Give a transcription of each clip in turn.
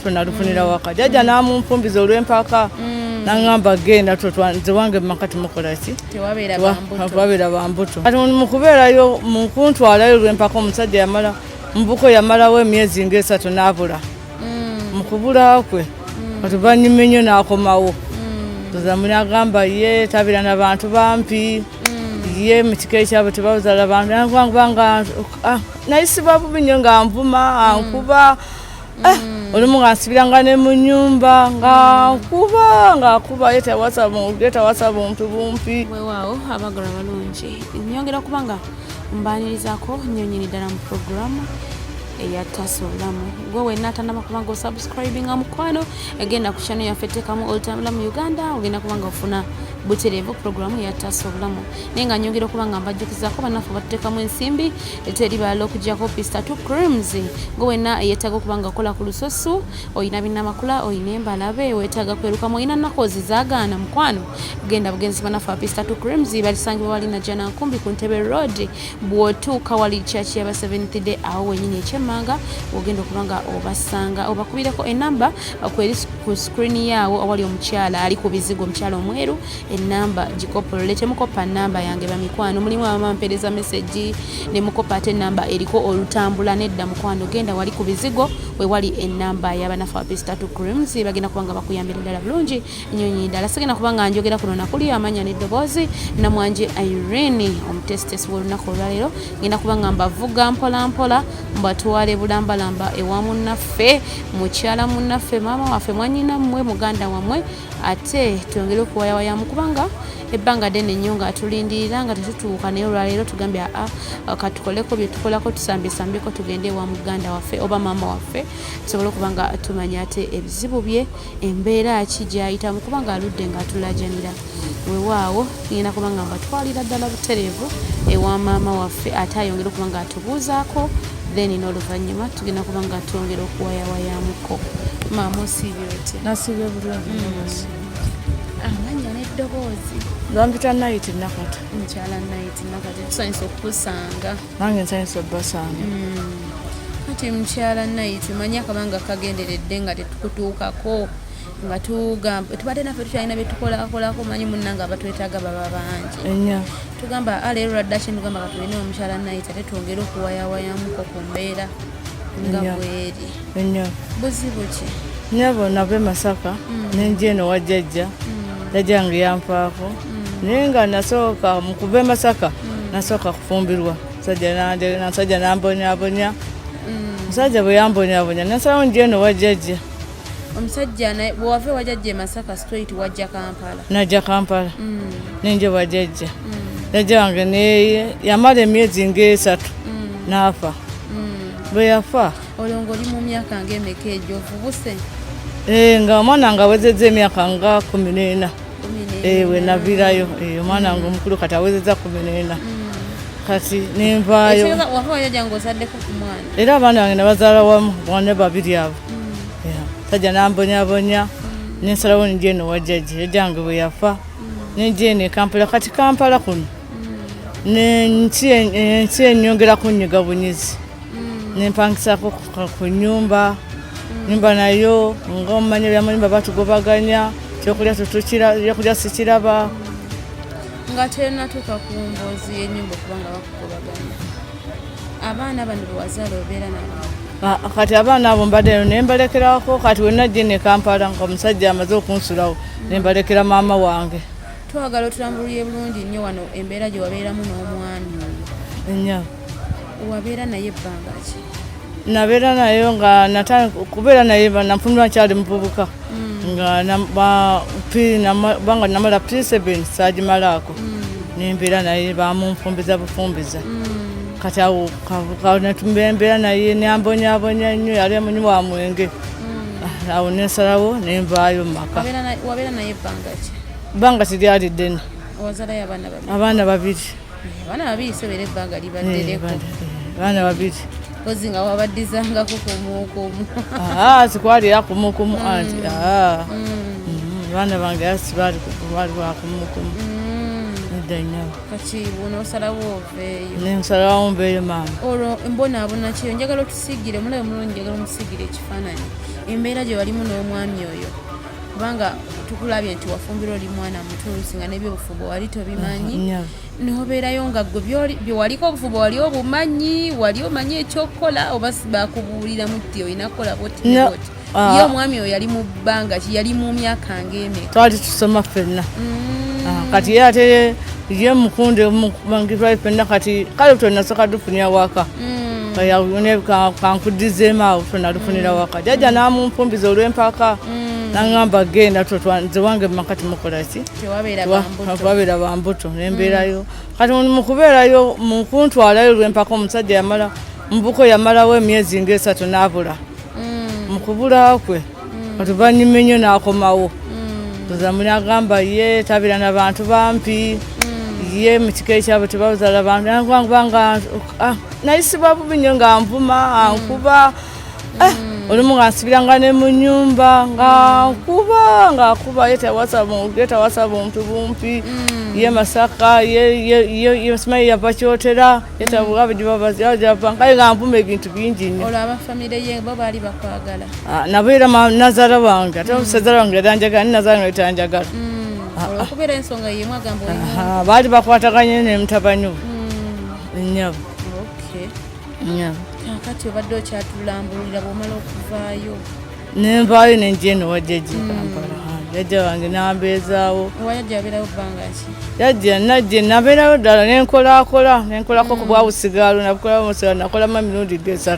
olupfu nalufunira waka jjajja namumpumbiza olw'empaka nangamba genda nze wange mumaka tumukola ki tewabeera bambuto kati mukubeerayo mukuntwalayo olw'empaka omusajja yamala mubuko yamalawo emyezi nga3 n'abula mukubula kwe kati banyuma ennyo n'akomawo tuzamuni agamba ye tabira n'abantu bampi ye mu kika ekyabo tebawuzala bantu nangubanga nayisibwa bubi nnyo nga nvuma ankuba olumu nga nsibiranga ne mu nnyumba ng'akuba yetawasa buntu bumpi weewaawo abagala balungi nyongera kubanga mbanirizaako nnyonyini ddala mu programu eyataasa obulamu gwe wenna atanaba kubanga osubscribinga mukwano egenda ku channel yaffe teekamu olutambula mu Uganda ogenda kubanga ofuna butereevu programu eyataasa obulamu naye nga nyongera okubanga mbajjukizaako bannaffe batuteekamu ensimbi teribala okuggyako pista 2 creams gwe wenna eyeetaaga okubanga okola ku lusosu oyina binnamakula oyina embalabe weetaaga kwerukamu oyina nnaku ozizaagaana mukwano genda bugenzi bannaffe pista 2 creams balisangibwa wali najjana nkumbi ku Ntebe Road bw'otuuka wali church yaba 7th day awo wenyini ekyemmanga ogenda okubanga obasanga obakubireko enamba ku screen yaawo awali omukyala ali ku bizigo omukyala omweru enamba gikopolole temukopa namba yange bamikwano mulimu abamampereza message ne mukopa ate enamba eriko olutambula nedda mukwano genda wali ku bizigo we wali enamba y'abanafu pista 2 creams bagenda kubanga bakuyambira ddala bulungi nnyonyi ddala sigenda kubanga njogera kuno nakuli amanya n'eddoboozi Namwanje Irene omutesitesi w'olunaku olwaleero ngenda kubanga mbavuga mpolampola mbatwale bulambalamba ewa munnaffe mukyala munnaffe maama waffe mwanyina mmwe muganda wammwe ate twongere okuwayawayamu kubanga ebbanga ddene nnyo nga tulindirira nga tetutuuka naye olwaleero tugambye katukoleko bye tukolako tusambesambeko tugende ewa muganda waffe oba maama waffe tusobole okubanga tumanya ate ebizibu bye embeera ki gyayitamu kubanga aludde nga atulajanira weewaawo ngenda kubanga mbatwalira ddala butereevu ewa maama waffe ate ayongere okubanga atubuuzaako then n'oluvannyuma tugenda kubanga twongera okuwayawayamuko maama osiibye otya nasiibye bulungi amanya n'eddoboozi lwampita nayiti nakati mukyala nayiti nakati tusanyusa okukusanga nange nsanyusa obbasanga kati mukyala nayiti manyi akabanga kagenderedde nga tetukutuukako nga tubadde naffe tukyalina byetukolakolako manyi munnanga abatwetaaga baba bangi enya tugamba leero lwaddaki tugamba katulina omukyala nayiti ate twongere okuwayawayamuko ku mbeera nga bweri enya buzibu ki nyabo nave Masaka nenje eno wa jjajja jjajja yange yampaako naye nga nasooka mu kuva Masaka nasooka kufumbirwa nasajja nambonyabonya musajja bwe yambonyabonya nasalawo nje eno wa jjajja omusajja bwewava wajjajja Masaka straight wajja Kampala najja Kampala nenje wa jjajja jjajja wange neye yamala emyezi nga3 n'afa bwe yafa olongo oli mu myaka ng'emeka egyo ovubuse nga omwana nga awezezza emyaka nga 14 we navirayo omwana nga omukulu kati awezezza 14 kati nenvaayo wava wajjajja ng'ozaddeko ku mwana era abaana bange nabazaala wamu bwana babiri abo sajja nambonyabonya nensalawo nje eno wa jjajja jjajja wange bwe yafa nenje eno Kampala kati Kampala kuno ensi ennyongera kunyiga bunyizi nempangisako ku nyumba nayo ng'omumanyi byamanyumba batugobaganya kyokulya tutukira ebyokulya sikiraba nga tenatuuka ku mboozi y'ennyumba okubanga bakugobaganya abaana bano bewazaala obeera nabo kati abaana abo mbaddeyo nembalekerako kati wenna gye ne Kampala nga omusajja amaze okunsulawo nembalekera maama wange twagala otulambulire bulungi nnyo wano embeera gye wabeeramu n'omwami enya wabeera naye ebbanga ki nabeera nayo nga kubeera naye nampumira nkyali muvubuka nga banga namala P7 saagimalaako nembeera naye bamunfumbiza bufumbiza kati awo netumbeera naye nambonyabonya nnyo yali munywi wa mwenge awo nensalawo nenvaayo mu maka wabeera naye ebbanga ki bbanga tiryali ddene owazaalayo abaana babiri sobeera ebbanga libaddereko abaana babiri ozi nga wabaddizangako kumukumu sikwali era kumukumu anti abaana bange asi baali bakumukumu nedda nnyo kati bunosalawo oveeyo nensalawo mbeeyo maama olwo embonaabona kiyo njagala otusigire omulabe mulungi njagala omusigire ekifaananyi embeera gye walimu n'omwami oyo kubanga tukulabye nti wafumbira oli mwana mutuusi nga n'ebyobufumbo wali tobimanyi nobeerayo nga gwe bye waliko obufumbo wali obumanyi wali omanyi ekyokukola oba bakubuulira muti olina kukola boti neboti ye omwami oyo yali mu bbanga ki yali mu myaka ng'emeka twali tusoma ffenna kati ye ate ye mukunde mangitwali ffenna kati kale tonasooka dufunira waka kankudizeemu awo tonalufunira waka jjajja n'amumpumbiza olw'empaka n'angamba genda nze wange mumaka temukola ki tewabeera bambuto nembeerayo kati mukubeerayo mukuntwalayo olw'empaka omusajja yamala Mbikoye yamalawo emyezi ng'esatu n'abula mukubula kwe katuvanyuma ennyo n'akomawo tuzamuli agamba ye tabeera n'abantu bampi ye mu kika ekyabwe tebazala bantu nangwanga nayisibwa bubi nnyo nga nvuma ankuba olumu nga nsibiranga ne mu nnyumba nga nkuba yetawasa buntu bumpi ye Masaka ye simanyi yava kyotera yetabugabegibabankale nga nvuma ebintu bingi nnyo olwo abafamire ye bo baali bakwagala nabeera nazaala wange ate omusazaala wange era njagala ni nazaala wange etanjagala olwokubeera ensonga yemu agamba baali bakwataganye ne mutabani ennyabo kakati obadde okyatulambulira bwomala okuvaayo nenvaayo nenjeno wa jjajja Kampala jjajja wange nambeezaawo ewayajja yabeerayo bbanga ki jjajja najje nabeerayo ddala nenkolako ku bwabusigaalo nabukolaabusigaalo nakolamu emirundi 3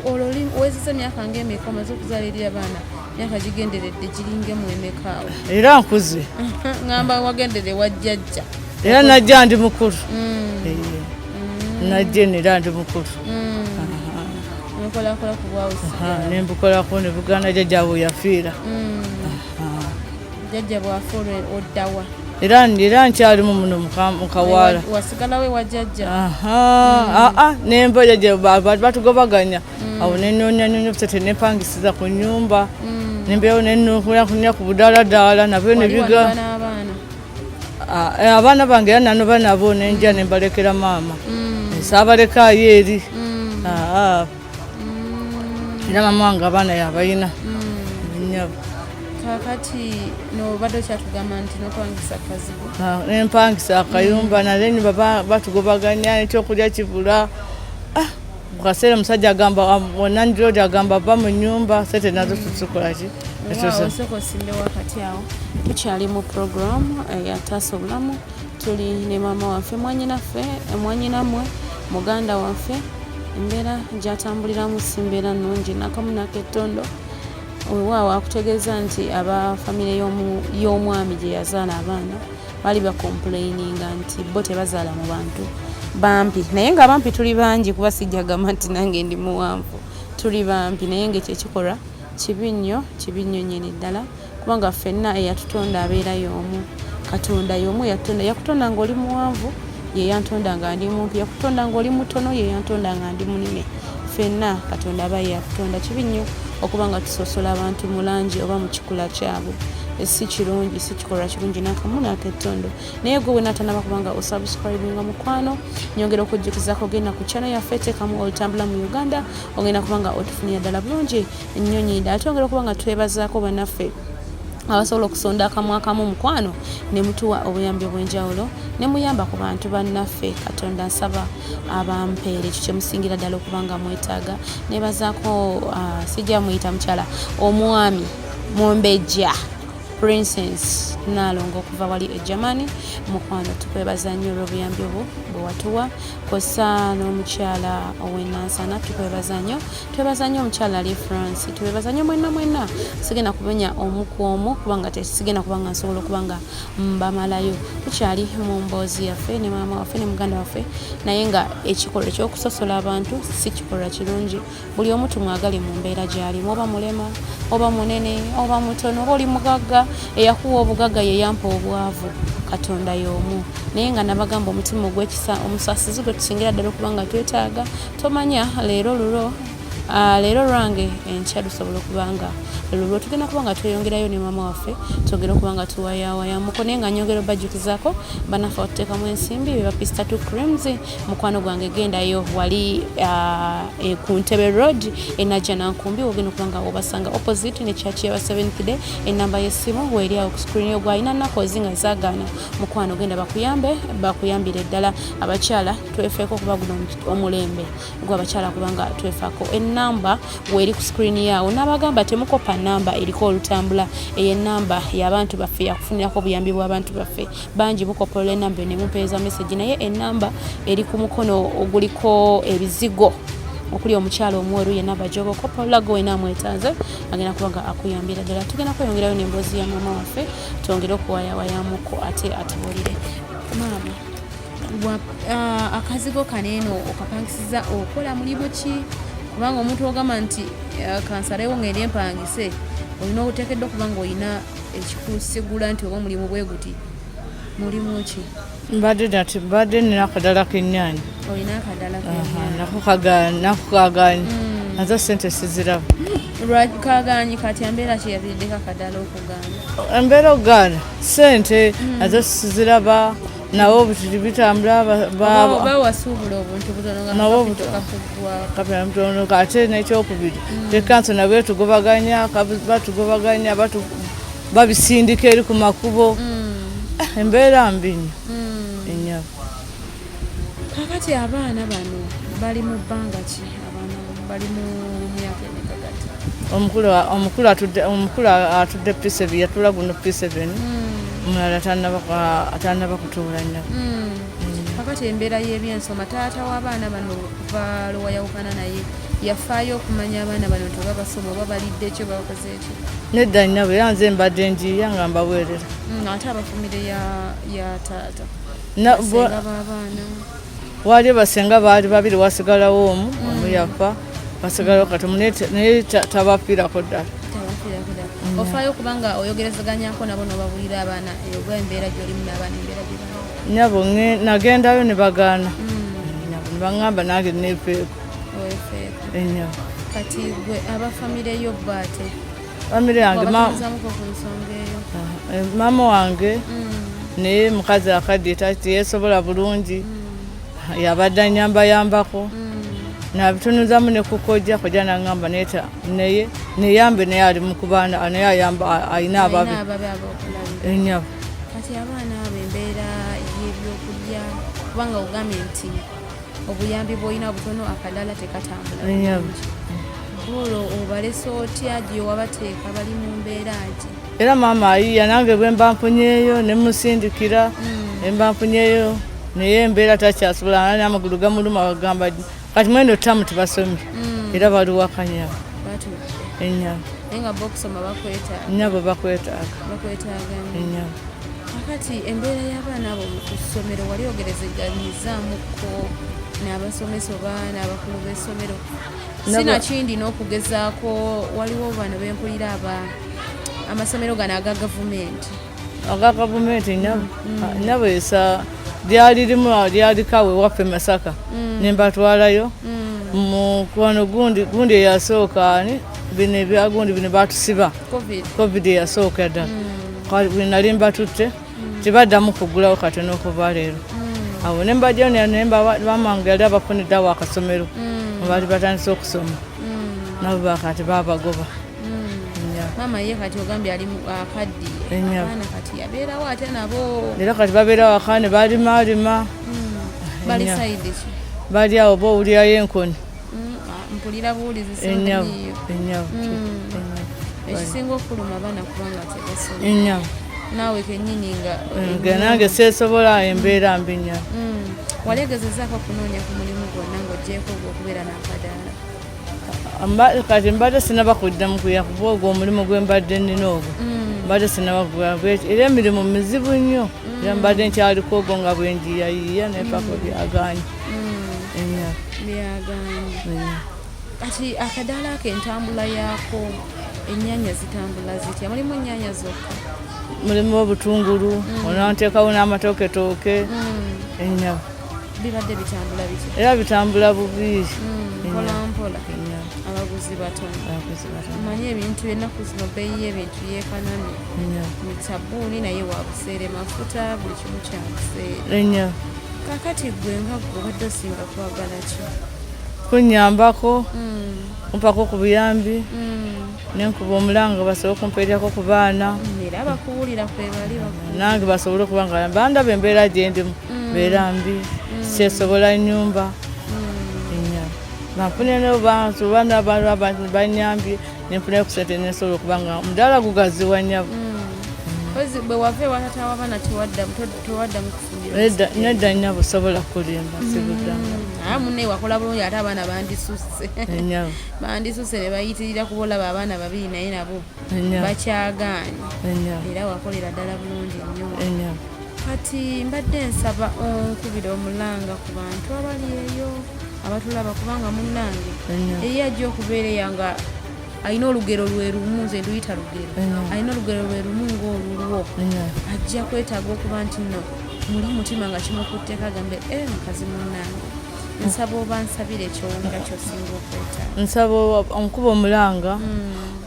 olwo wezisa emyaka ng'emeka omaze okuzaalirira abaana myaka gigenderedde giringe mu emekaawo era nkuze ngamba wagendere wa jjajja era najja ndi mukulu najje nera ndi mukulu nekolakola ku bwawusigaalo nembukolako ne buganda jjajja bwe yafiira jjajja bwafa oddawa era nkyalimu muno mukawaala wasigalawe wa jjajja nemba jjajja batugobaganya awo nenonyanyonyo busete nepangisiza ku nnyumba nembeewo nenkunya ku budaladala nabyo nebiga abaana bange era nanoba nabo nenja nembalekera maama saabalekaayo eri era mama wange abaana yabayina nyabo kakati nobadde okyatugamba nti nopangisa akazibu nempangisa akayumba naleni batugobaganya ekyokulya kibula mukaseera omusajja agamba wanandirodi agamba ava mu nyumba sente nazo tutukolaki osooka osimbewo akati awo tukyali mu programu eyataasa obulamu tuli ne maama waffe mwanyinamwe muganda waffe embeera gyatambuliramu si mbeera nnungi nakamu nakettondo wewaawo akutegeeza nti abafamire y'omwami gye yazaala abaana baali bakomplaininga nti bo tebazaala mu bantu bampi naye nga bampi tuli bangi kuba sijjagamba nti nange ndi muwanvu tuli bampi naye ngaekyekikolwa kibi nnyo nnyini ddala kubanga ffenna eyatutonda abeera y'omu katonda y'omu yakutonda ng'oli muwanvu ye yantonda nga ndi mumpi yakutonda ng'oli mutono ye yantonda nga ndi munene ffenna katonda aba ye yakutonda kibi nnyo okuba nga tusosola abantu mu langi oba mu kikula kyabwe si kirungi si kikolwa kirungi nakamu nakettondo naye gwe wenatanaba kubanga osubscribinga mukwano nyongera okujjukizako genda ku channel yaffe teekamu olutambula mu Uganda ogenda kubanga otufunira ddala bulungi ennyonyi ddala twongera okuba nga twebazaako bannaffe abasobola okusonda akamu mukwano ne mutuwa obuyambi obw'enjawulo ne muyamba ku bantu bannaffe katonda nsaba abampeere ekyo kyemusingira ddala okuba nga mwetaaga nebazaako sijja muyita mukyala omwami Mumbejja Princess Nalongo okuva wali e Germany mukwano tukwebaza nnyo olw'obuyambi obwo bwe watuwa kosa n'omukyala ow'enansana tukwebaza nnyo twebaza nnyo omukyala ali France twebaza nnyo mwenna sigenda kumenya omu ku omu kubanga tesigenda kubanga nsobola okubanga mbamalayo tukyali mu mboozi yaffe ne maama waffe ne muganda waffe naye nga ekikolwa ekyokusosola abantu si kikolwa kirungi buli omu tumwagale mu mbeera gy'alimu oba mulema oba munene oba mutono oba oli mugagga eyakuwa obugagga ye yampa obwavu katonda y'omu naye nga nabagamba omutima ogw'ekisa omusasizi gwe tusingira ddala okubanga twetaaga tomanya leero lulo Leero lwange enkya lusobola okubanga lulwo tugenda kubanga tweyongerayo ne mama waffe twogera okubanga tuwayawayamuko naye nga nyongera obajjukizaako banafe otuteekamu ensimbi beba pista 2 creams mukwano gwange gendayo wali ku Ntebe Road enajja nankumbi ogenda okubanga obasanga opposite ne church ya 7th day enamba y'essimu weeri awo ku screen yo gwalina nnaku ezinga zaagaana mukwano genda bakuyambire ddala abakyala twefeeko okuba guno omulembe gwe abakyala kubanga twefaako enamba weeri ku screen yaawo n'abagamba temukopa namba eriko olutambula eyo enamba y'abantu baffe yakufunirako obuyambi bw'abantu baffe bangi mukopola enamba ne mumpeeza message naye enamba eri ku mukono oguliko ebizigo okuli omukyala omweru yenna bajogo kopola gwe namwetaaze agenda kubanga akuyambira ddala tugenda kweyongerayo n'emboozi ya mama waffe twongere okuwayawayamuko ate atubuulire maama akazigo kaneeno okapangisiza okola mulimu ki kubanga omuntu ogamba nti kansalewo ngeri empangise olina obuteekeddwa okubanga olina ekikusigula nti oba omulimu bwe guti mulimu ki mbadde nina akadala k'ennyaanya olina akadala k'ennyaanya nakukagaanyi nazo ssente siziraba kagaanyi kati embeera kyeyaviriddeko akadala okugaana embeera okugaana ssente nazo siziraba nawo obutiri bitambula bawasuubula obuntu butono ate n'ekyokubiri tekanso nabo batugobaganya babisindika eri ku makubo embeera mbi nnyo ennyabo kakati abaana bano bali mu bbanga ki abaana bali mu myaka emikakati omukulu atudde P7 yatula guno P7 omulala atannaba kutuula nnyo kakati embeera y'ebyensoma taata w'abaana bano okuva lwewayawukana naye yafaayo okumanya abaana bano nti oba basoma oba balidde ekyo bakoze ekyo nedda nnyabo era nze mbadde njiya nga mbaweerera ate abafamire ya taata babaana wali basenga baali babiri wasigalawo omu yafa basigalawo katomu naye tabafiirako ddala ofaayo okubanga oyogerezaganyako nabo nobabulira abaana oba embeera gyolimu n'abaana embeera gyebana nyabo nagendayo ne bagaana ne baŋŋamba nange neefeeko enyabo kati gwe abafamire yo baate famire yange wabatunzamuko ku nsonga eyo maama wange naye mukazi akadde teyesobola bulungi yabadde anyambayambako nabitunuzamu ne kukojja kojja naŋŋamba naye neyambe naye ali mu kubaana naye ayamba ayina ababi enyabo kati abaana abo embeera y'ebyokulya kubanga ogambye nti obuyambi bw'olina butono akadala tekatambula olwo obalesa otya gye wabateeka bali mu mbeera ki era maama ayiya nange bwe mba mpunyeeyo ne musindikira ne mba mpunyeeyo naye embeera takyasobola n'amagulu gamuluma bagamba kati mweno ttamu tebasomye era baliwakanyabo enyabo naye nga bokusoma bakwetaaga nyabo bakwetaaga enyabo kakati embeera y'abaana abo ku ssomero wali ogerezeganyizaamuko n'abasomesa oba n'abakulu b'essomero sinakindi n'okugezaako waliwo bano bempulira amasomero gano aga gavumenti nyabo esa lyalikawe waffe Masaka nembatwalayo mukwano gundi eyasooka bino ebyagundi bino batusiba covid eyasooka ddala nali mbatutte tebaddamu kugulawo katono okuva leero awo nembajjayo bamange yali abafuniddeawo akasomero baali batandise okusoma nabo bakati babagoba maama ye kati ogambye ali akaddiye abaana kati yabeerawo ate nabo era kati babeerawo akane balimalima bali saidi ki bali awo bowulirayo enkoni mpulira buwulizi enyabo ekisinga okuluma abaana kubanga tebasoma naawe kennyini nga nange seesobola embeera mbi nnyo walegezezaako kunoonya ku mulimu gwonna ng'oggyeko okubeera n'akadaala kati mbadde sinaba kuddamu kuya kuba ogwo omulimu gwe mbadde nnina ogwo mbadde sinaba kugula era emirimu mizibu nnyo era mbadde nkyaliko ogwo nga bwenjiyayiya nepako byaganye kati akadaala ako entambula yaako ennyaanya zitambula zitya mulimu ennyaanya zokka mulimu obutungulu onanteekawo n'amatoketooke enyabo bibadde bitambula bitya era bitambula bubi mpolampola abaguzi batono manye ebintu ennaku zino bbeeyi y'ebintu yeekanamye sabbuuni naye wa buseere mafuta buli kimu kya buseere kakati gwe nga gwe obadde osinga kwagala ki kunnyambako kumpako ku buyambi nenkuba omulanga basobole okumpeeryako ku baana era bakuwulira kwebali nange basobole okuba nga bandaba embeera gye ndimu mbeera mbi kyesobola nnyumba banfune bantu baana banyambye nenfunayo ku sente nensobola okuba nga omudaala gugaziwa nnyabo bwe wava ewatata w'abaana tewadda mukufumbira nedda nnya busobola kulimba sibuddamu munne wakola bulungi ate abaana bandisusse ne bayitirira kuba olaba abaana babiri naye nabo bakyagaanye era wakolera ddala bulungi nnyo kati mbadde nsaba onkubira omulanga ku bantu abali eyo abatulaba kubanga munnange eri ajja okubeera eyanga alina olugero lwe lumu nze nduyita lugero alina olugero lwe lumu ng'olulwo ajja kwetaaga okuba nti nno muli mutima nga kimukutteko agambe mukazi munnange nsaba oba nsabira ekyowulira kyosinga okwetaaga nsaba omukuba omulanga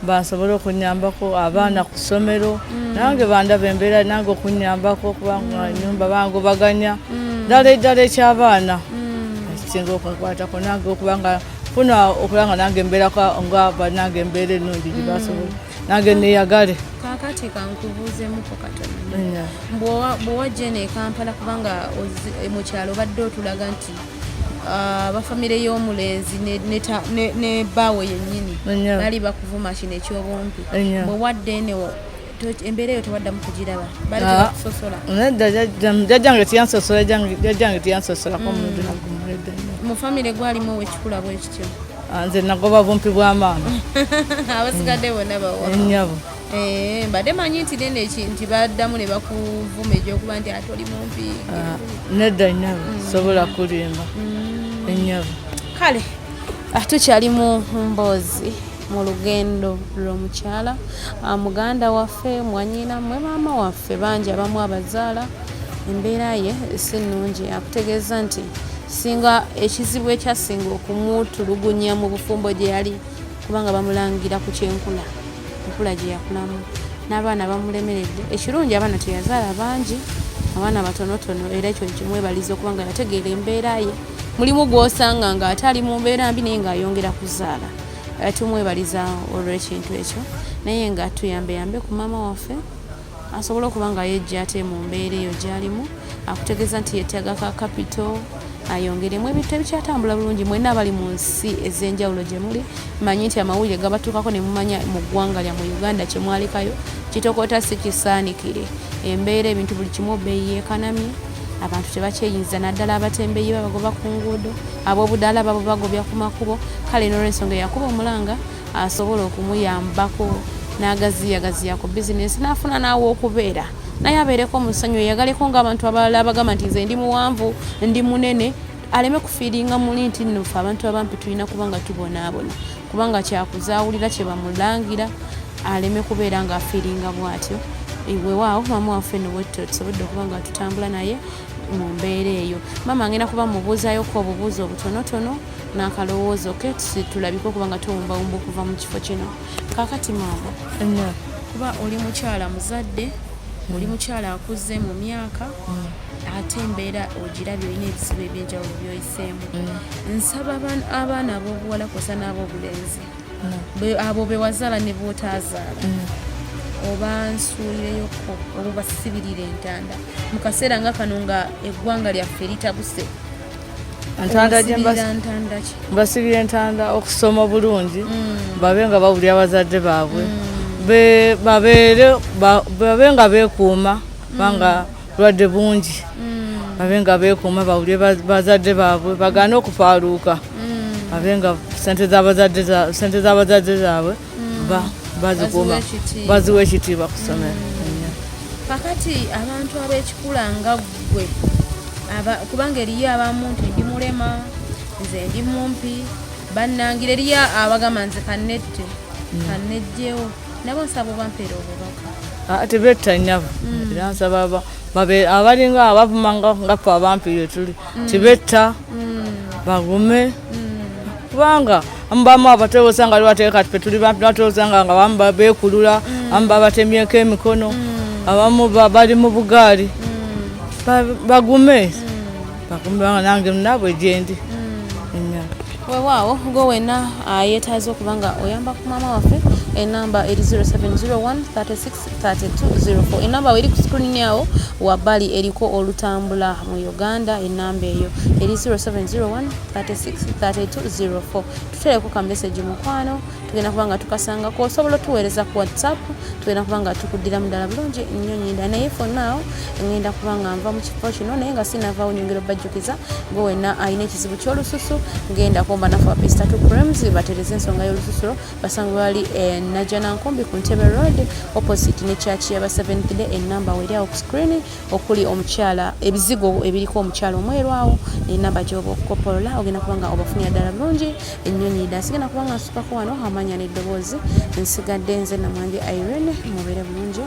bansobole okunyambako abaana ku ssomero nange bandaba embeera nange okunyambako kubanga nyumba bangobaganya ddala ekyabaana ekisinga okunkwatako nange okubanga funa okulanga nange embeerako nga banange embeera ennungi gyebasobola nange neeyagale kakati kankubuuzemuko katono bw'owajja eno e Kampala kubanga mukyalo badde otulaga nti abafamire y'omulenzi ne bbaawe yennyini bali bakuvuma kino ekyobumpi bwewadde enewo embeera eyo tewaddamu kugiraba bali tebakusosola jjajjange tiyansosolako omuntu nagumuledde mu famire gwalimu owekikula bwekityo nze nagoba bumpi bwa maama abasigadde bonna bawa ennyabo mbadde manyi nti nene nti baddamu ne bakuvuma egyokuba nti ate oli mumpi nedda nnyabo sobola kulimba ennyabo kale tukyali mu mboozi mu lugendo lw'omukyala muganda waffe mwanyina mwe maama waffe bangi abamu abazaala embeera ye si nnungi akutegeeza nti singa ekizibu ekyasinga okumutulugunya mu bufumbo gye yali kubanga bamulangira ku kyenkula enkula gye yakulamu n'abaana bamulemeredde ekirungi abaana teyazaala bangi abaana batonotono era ekyo kimwebaliza okubanga yategeera embeera ye mulimu gw'osanga nga ate ali mu mbeera mbi naye ng'ayongera kuzaala tumwebaliza olw'ekintu ekyo naye nga tuyambeyambe ku maama waffe asobole okuba nga yejja ate mu mbeera eyo gy'alimu akutegeeza nti yeetaaga ka kapito ayongeremu ebintu ebikyatambula bulungi mwenna abali mu nsi ez'enjawulo gye muli manyi nti amawulire gabatuukako ne mumanya mu ggwanga lya mu Uganda kye mwalikayo kitokota si kisaanikire embeera ebintu buli kimu bbeeyi yeekanamye abantu tebakyeyinza naddala abatembeeyi babagoba ku nguudo ab'obudaala babo bagobya ku makubo kale n'olw'ensonga yakuba omulanga asobola okumuyambako n'agaziyagaziya ku bizinesi n'afuna n'awe okubeera naye abeereko mu ssanyu eyagaleko ng'abantu abalala bagamba nti nze ndi muwanvu ndi munene aleme kufiiringa muli nti nno ffe abantu abampi tulina kuba nga tubonaabona kubanga kyakuzaawulira kye bamulangira aleme kubeera ng'afiiringa bw'atyo weewaawo maama waffe nowetto tusobodde okuba nga tutambula naye mu mbeera eyo maama ngenda kuba mubuuzayoko obubuuzi obutonotono n'akalowoozo ke tulabike okuba nga tuwumbawumba okuva mu kifo kino kaakati maama kuba oli mukyala muzadde oli mukyala akuze mu myaka ate embeera ogirabye olina ebizibu ebyenjawulo byoyiseemu nsaba abaana ab'obuwala kwasa n'ab'obulenzi abo bewazaala ne bootazaala oba nsuulireyoko oba basibirira entanda mu kaseera nga kano nga eggwanga lyaffe litabuse mbasibira entanda okusoma bulungi babe nga bawulira abazadde baabwe babe nga beekuuma kubanga bulwadde bungi babe nga beekuuma bawulire bazadde baabwe bagaane okupaaluuka babe nga sente z'abazadde zaabwe baziwa ekitiibwa ku ssomero kakati abantu ab'ekikula nga ggwe kubanga eriyo abamu nti ndi mulema nze ndi mumpi bannangira eriyo abagamba nze kannejjewo nabo nsaba obampeera obubaka tebetta nnyabo era nsaba abalinga abavuma nga ffe abampi ye tuli tibetta bagume kubanga ambamu abateewoza nga liwateeka tipe tuli bampi bateewoza nga abamu beekulula abamu babatemyeko emikono abamu bali mu bugaali bagume nange nabwe gyendi weewaawo gwe wenna yeetaaza okuba nga oyamba ku maama waffe enamba eri 0701363204 enamba eri ku screen awo wabbali eriko olutambula mu Uganda enamba eyo eri 0701363204 tutereko ka message mukwano tugenda kuba nga tukasangako osobola otuweereza ku WhatsApp tugenda kuba nga tukuddira muddala bulungi nnyo nyinda naye for now ngenda kuba nga nva mu kifo kino naye nga sinavaawo nyongera obajjukiza gwe wenna alina ekizibu ky'olususu ngenda komba nafe apista 2 creams batereze ensonga y'olususulo basanga bali Najana Nkombi ku Ntebe Road opposite ne church ya 7th day enamba weri awo ku screen okuli omukyala ebizigo ebiriko omukyala omwerwawo enamba gy'oba okukopolola ogenda kuba nga obafunira ddala bulungi ennyonyi dasigenda kuba nga nsukako wano amanya n'eddoboozi nsigadde nze Namwanje Irene mubeere bulungi